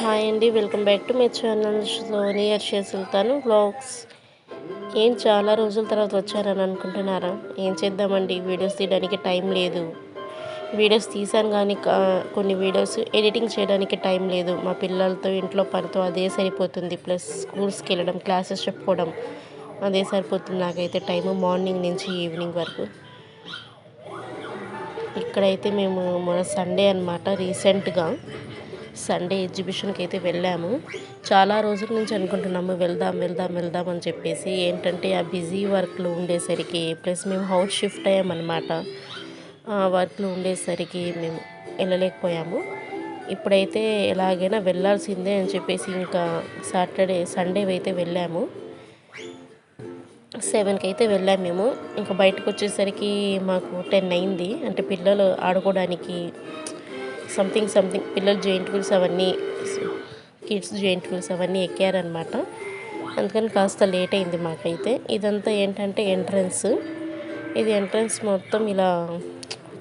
Hi అండి, welcome back to my channel సోనియర్ సుల్తాను వ్లాగ్స్. చాలా రోజుల తర్వాత వచ్చారని అనుకుంటున్నారా? ఏం చేద్దామండి, వీడియోస్ తీయడానికి టైం లేదు. వీడియోస్ తీసాను కానీ కొన్ని వీడియోస్ ఎడిటింగ్ చేయడానికి టైం లేదు. మా పిల్లలతో ఇంట్లో పనితో అదే సరిపోతుంది. ప్లస్ స్కూల్స్కి వెళ్ళడం, క్లాసెస్ చెప్పుకోవడం అదే సరిపోతుంది నాకైతే టైము, మార్నింగ్ నుంచి ఈవినింగ్ వరకు. ఇక్కడైతే మేము మన సండే అనమాట, రీసెంట్గా సండే ఎగ్జిబిషన్కి అయితే వెళ్ళాము. చాలా రోజుల నుంచి అనుకుంటున్నాము వెళ్దాం అని చెప్పేసి. ఏంటంటే ఆ బిజీ వర్క్లో ఉండేసరికి, ప్లస్ మేము హౌస్ షిఫ్ట్ అయ్యామన్నమాట. ఆ వర్క్లో ఉండేసరికి మేము వెళ్ళలేకపోయాము. ఇప్పుడైతే ఎలాగైనా వెళ్ళాల్సిందే అని చెప్పేసి ఇంకా సండే అయితే వెళ్ళాము. 7కి అయితే వెళ్ళాము మేము. ఇంకా బయటకు వచ్చేసరికి మాకు 10 అయింది. అంటే పిల్లలు ఆడుకోవడానికి సంథింగ్ పిల్లలు జెయింట్ వీల్స్ అవన్నీ, కిడ్స్ జెయింట్ వీల్స్ అవన్నీ ఎక్కారనమాట. అందుకని కాస్త లేట్ అయింది మాకైతే. ఇదంతా ఏంటంటే ఎంట్రన్స్. ఇది ఎంట్రన్స్ మొత్తం ఇలా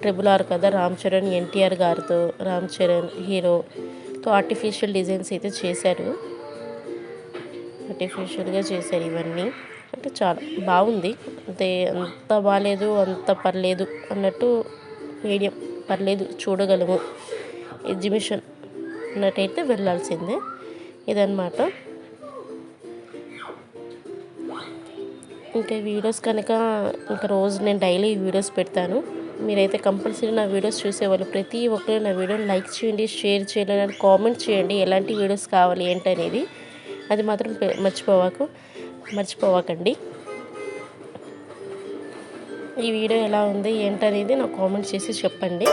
RRR కదా, రామ్ చరణ్ ఎన్టీఆర్ గారితో, రామ్ చరణ్ హీరోతో ఆర్టిఫిషియల్ డిజైన్స్ అయితే చేశారు. ఆర్టిఫిషియల్గా చేశారు ఇవన్నీ. అంటే చాలా బాగుంది. అంత బాగాలేదు, అంత పర్లేదు అన్నట్టు, మీడియం, పర్లేదు, చూడగలము. ఎగ్జిబిషన్ అన్నట్టయితే వెళ్ళాల్సిందే. ఇదన్నమాట. ఇంకా వీడియోస్ కనుక ఇంకా రోజు నేను డైలీ వీడియోస్ పెడతాను. మీరైతే కంపల్సరీ నా వీడియోస్ చూసేవాళ్ళు ప్రతి ఒక్కరు నా వీడియోని లైక్ చేయండి, షేర్ చేయండి, అని కామెంట్ చేయండి. ఎలాంటి వీడియోస్ కావాలి ఏంటనేది అది మాత్రం మర్చిపోవకండి. ఈ వీడియో ఎలా ఉంది ఏంటనేది నాకు కామెంట్ చేసి చెప్పండి.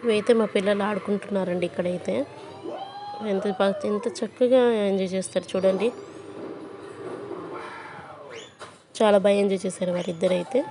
ఇవైతే మా పిల్లలు ఆడుకుంటున్నారండి. ఇక్కడైతే ఎంత చక్కగా ఎంజాయ్ చేస్తారు చూడండి. చాలా బాగా ఎంజాయ్ చేశారు వారిద్దరైతే.